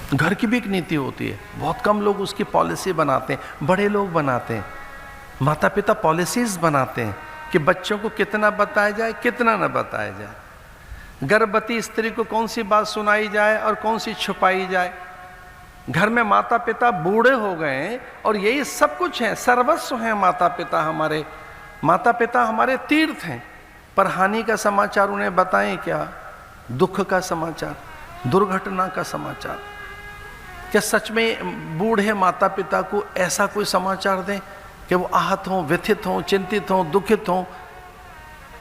घर की भी एक नीति होती है, बहुत कम लोग उसकी पॉलिसी बनाते हैं, बड़े लोग बनाते हैं, माता पिता पॉलिसीज बनाते हैं कि बच्चों को कितना बताया जाए, कितना न बताया जाए, गर्भवती स्त्री को कौन सी बात सुनाई जाए और कौन सी छुपाई जाए। घर में माता पिता बूढ़े हो गए और यही सब कुछ है, सर्वस्व हैं माता पिता हमारे। माता पिता हमारे तीर्थ हैं, पर हानि का समाचार उन्हें बताएं क्या? दुख का समाचार, दुर्घटना का समाचार। क्या सच में बूढ़े माता पिता को ऐसा कोई समाचार दें कि वो आहत हों, व्यथित हों, चिंतित हों, दुखित हों,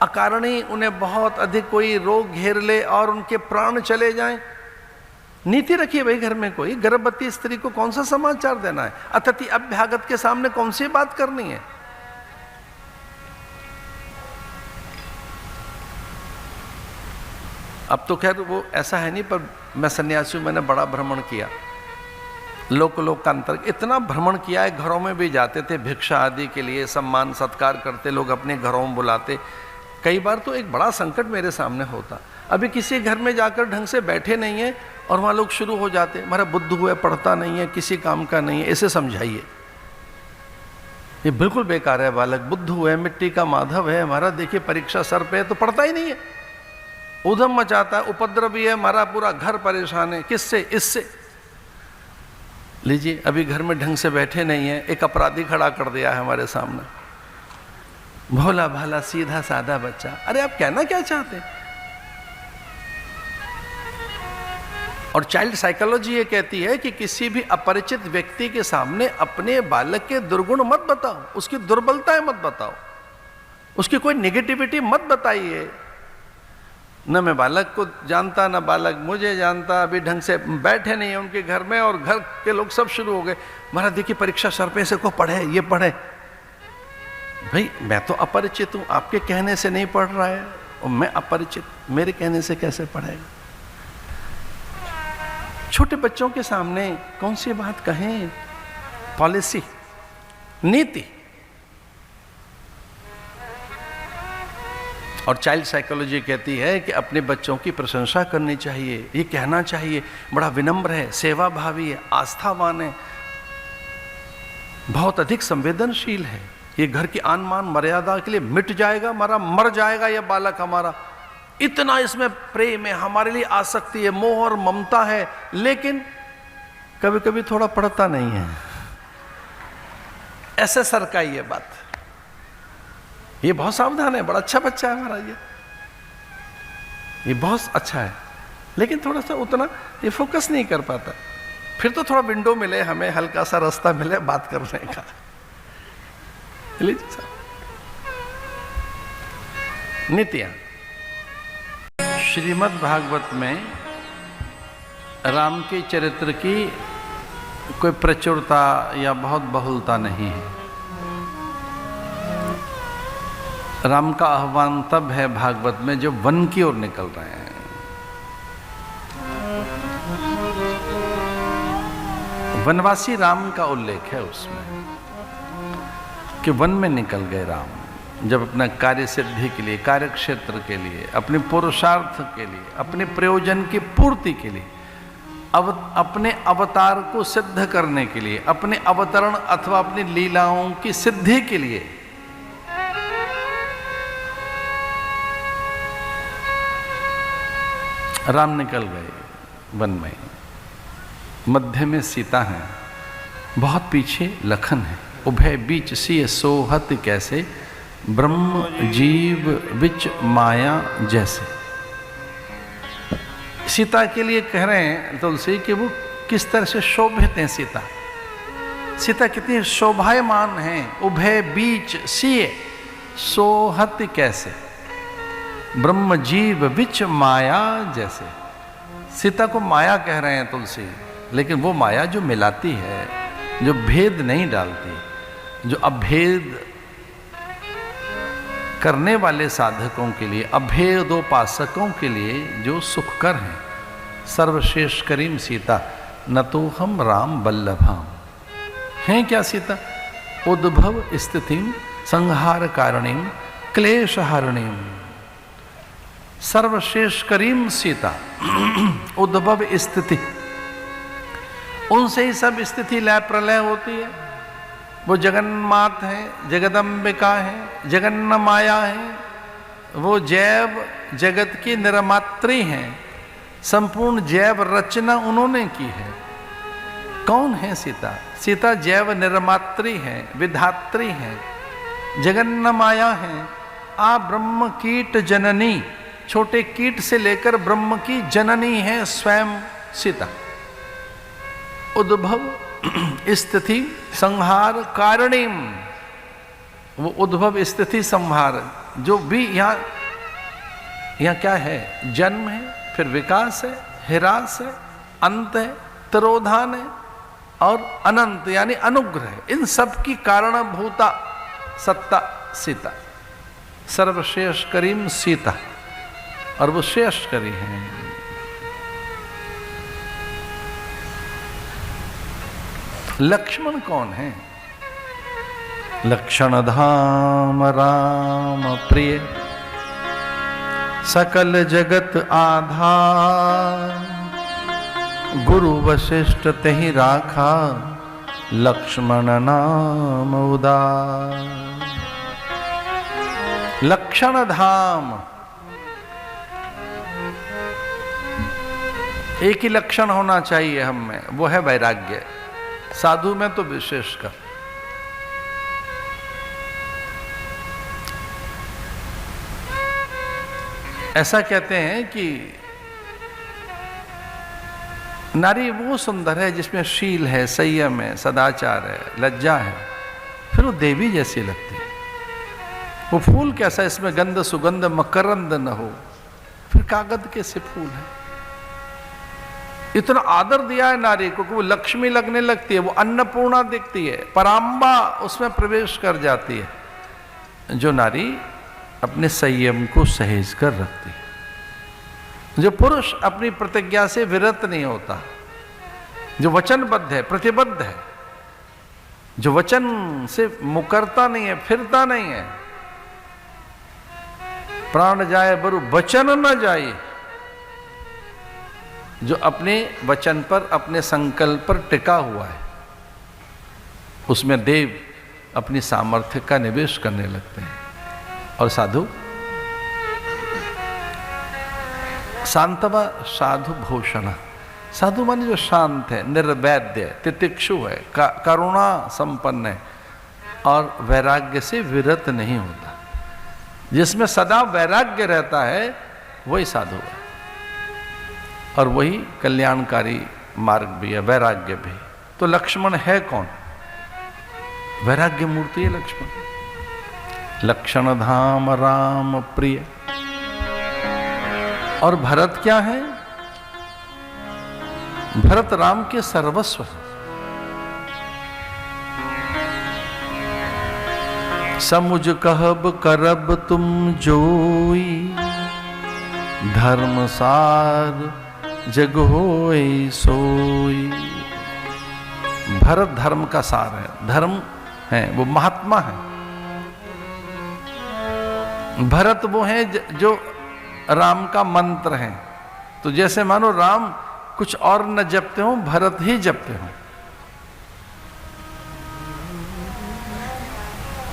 अकारणीय उन्हें बहुत अधिक कोई रोग घेर ले और उनके प्राण चले जाएं? नीति रखिए भाई, घर में कोई गर्भवती स्त्री को कौन सा समाचार देना है? अतिथि अभ्यागत के सामने कौन सी बात करनी है? अब तो खैर वो ऐसा है नहीं, पर मैं सन्यासी हूं, मैंने बड़ा भ्रमण किया, लोक लोकांतर इतना भ्रमण किया है। घरों में भी जाते थे भिक्षा आदि के लिए, सम्मान सत्कार करते, लोग अपने घरों में बुलाते। कई बार तो एक बड़ा संकट मेरे सामने होता, अभी किसी घर में जाकर ढंग से बैठे नहीं है और वहाँ लोग शुरू हो जाते, हमारा बुद्ध हुआ पढ़ता नहीं है, किसी काम का नहीं है, इसे समझाइए, ये बिल्कुल बेकार है बालक, बुद्ध हुआ है, मिट्टी का माधव है, हमारा देखिए परीक्षा सर पे है तो पढ़ता ही नहीं है, उधम मचाता है, उपद्रवी है, हमारा पूरा घर परेशान है, किससे? इससे। लीजिए, अभी घर में ढंग से बैठे नहीं है, एक अपराधी खड़ा कर दिया है हमारे सामने, भोला भाला सीधा साधा बच्चा। अरे आप कहना क्या चाहते हैं? और चाइल्ड साइकोलॉजी ये कहती है कि किसी भी अपरिचित व्यक्ति के सामने अपने बालक के दुर्गुण मत बताओ, उसकी दुर्बलताएं मत बताओ, उसकी कोई नेगेटिविटी मत बताइए। न मैं बालक को जानता, न बालक मुझे जानता, अभी ढंग से बैठे नहीं है उनके घर में और घर के लोग सब शुरू हो गए, महाराज देखिए परीक्षा सर पे से को पढ़े, ये पढ़े। भाई मैं तो अपरिचित हूं, आपके कहने से नहीं पढ़ रहा है, और मैं अपरिचित, मेरे कहने से कैसे पढ़ेगा? छोटे बच्चों के सामने कौन सी बात कहें? पॉलिसी, नीति। और चाइल्ड साइकोलॉजी कहती है कि अपने बच्चों की प्रशंसा करनी चाहिए, ये कहना चाहिए बड़ा विनम्र है, सेवा भावी है, आस्थावान है, बहुत अधिक संवेदनशील है, ये घर की आन मान मर्यादा के लिए मिट जाएगा, मर जाएगा यह बालक हमारा, इतना इसमें प्रेम है, हमारे लिए आसक्ति है, मोह और ममता है, लेकिन कभी कभी थोड़ा पढ़ता नहीं है। ऐसे सर का ये बात, ये बहुत सावधान है, बड़ा अच्छा बच्चा है हमारा, ये बहुत अच्छा है, लेकिन थोड़ा सा उतना ये फोकस नहीं कर पाता। फिर तो थोड़ा विंडो मिले हमें, हल्का सा रास्ता मिले बात करने का। नीतियां। श्रीमद् भागवत में राम के चरित्र की कोई प्रचुरता या बहुत बहुलता नहीं है। राम का आह्वान तब है भागवत में जब वन की ओर निकल रहे हैं। वनवासी राम का उल्लेख है उसमें कि वन में निकल गए राम, जब अपना कार्य सिद्धि के लिए, कार्य क्षेत्र के लिए, अपने पुरुषार्थ के लिए, अपने प्रयोजन की पूर्ति के लिए, अपने अवतार को सिद्ध करने के लिए, अपने अवतरण अथवा अपनी लीलाओं की सिद्धि के लिए राम निकल गए वन में। मध्य में सीता है, बहुत पीछे लखन है, उभय बीच सिय सोहत कैसे, ब्रह्म जीव विच माया जैसे। सीता के लिए कह रहे हैं तुलसी कि वो किस तरह से शोभित हैं। सीता कितनी शोभायमान है। उभय बीच सिय सोहत कैसे, ब्रह्म जीव विच माया जैसे। सीता को माया कह रहे हैं तुलसी, लेकिन वो माया जो मिलाती है, जो भेद नहीं डालती, जो अभेद करने वाले साधकों के लिए, अभेदोपासकों के लिए जो सुखकर हैं। सर्वश्रेष्ठ करीम सीता, न तो हम राम बल्लभाम। हैं क्या सीता? उद्भव स्थितिम संहार कारणीम क्लेश हारणीम। सर्वश्रेष्ठ करीम सीता, उद्भव स्थिति, उनसे ही सब स्थिति लय प्रलय होती है। वो जगन्मात है, जगदम्बिका है, जगन्न माया है, वो जैव जगत की निर्मात्री हैं। संपूर्ण जैव रचना उन्होंने की है। कौन है सीता? सीता जैव निर्मात्री है, विधात्री है, जगन्न माया है। आ ब्रह्म कीट जननी, छोटे कीट से लेकर ब्रह्म की जननी है स्वयं सीता। उद्भव स्थिति संहार कारणीम, वो उद्भव स्थिति संहार जो भी यहाँ क्या है? जन्म है, फिर विकास है, ह्रास है, अंत है, तिरोधान है और अनंत यानी अनुग्रह है। इन सब की कारणभूता सत्ता सीता, सर्वश्रेष्ठ करीम सीता, और वो श्रेष्ठ करी है। लक्ष्मण कौन है? लक्षण धाम राम प्रिय, सकल जगत आधार, गुरु वशिष्ठ तेहि राखा, लक्ष्मण नाम उदार। लक्षण धाम, एक ही लक्षण होना चाहिए हम में, वो है वैराग्य। साधु में तो विशेषकर। ऐसा कहते हैं कि नारी वो सुंदर है जिसमें शील है, संयम है, सदाचार है, लज्जा है, फिर वो देवी जैसी लगती है। वो फूल कैसा, इसमें गंध सुगंध मकरंद न हो, फिर कागज कैसे फूल है। इतना आदर दिया है नारी को कि वो लक्ष्मी लगने लगती है, वो अन्नपूर्णा दिखती है, पराम्बा उसमें प्रवेश कर जाती है। जो नारी अपने संयम को सहेज कर रखती है, जो पुरुष अपनी प्रतिज्ञा से विरत नहीं होता, जो वचनबद्ध है, प्रतिबद्ध है, जो वचन से मुकरता नहीं है, फिरता नहीं है। प्राण जाए बरु वचन न जाए, जो अपने वचन पर, अपने संकल्प पर टिका हुआ है, उसमें देव अपनी सामर्थ्य का निवेश करने लगते हैं। और साधु शांतवा साधु भूषण, साधु माने जो शांत है, निर्वैद्य, तितिक्षु है, करुणा संपन्न है और वैराग्य से विरत नहीं होता। जिसमें सदा वैराग्य रहता है वही साधु है, और वही कल्याणकारी मार्ग भी है, वैराग्य भी। तो लक्ष्मण है कौन? वैराग्य मूर्ति है लक्ष्मण। लक्षण धाम राम प्रिय। और भरत क्या है? भरत राम के सर्वस्व है। समुझ कहब करब तुम जोई, धर्मसार जग होय सोई। भरत धर्म का सार है, धर्म है, वो महात्मा है। भरत वो है जो राम का मंत्र है। तो जैसे मानो राम कुछ और न जपते हो, भरत ही जपते हो।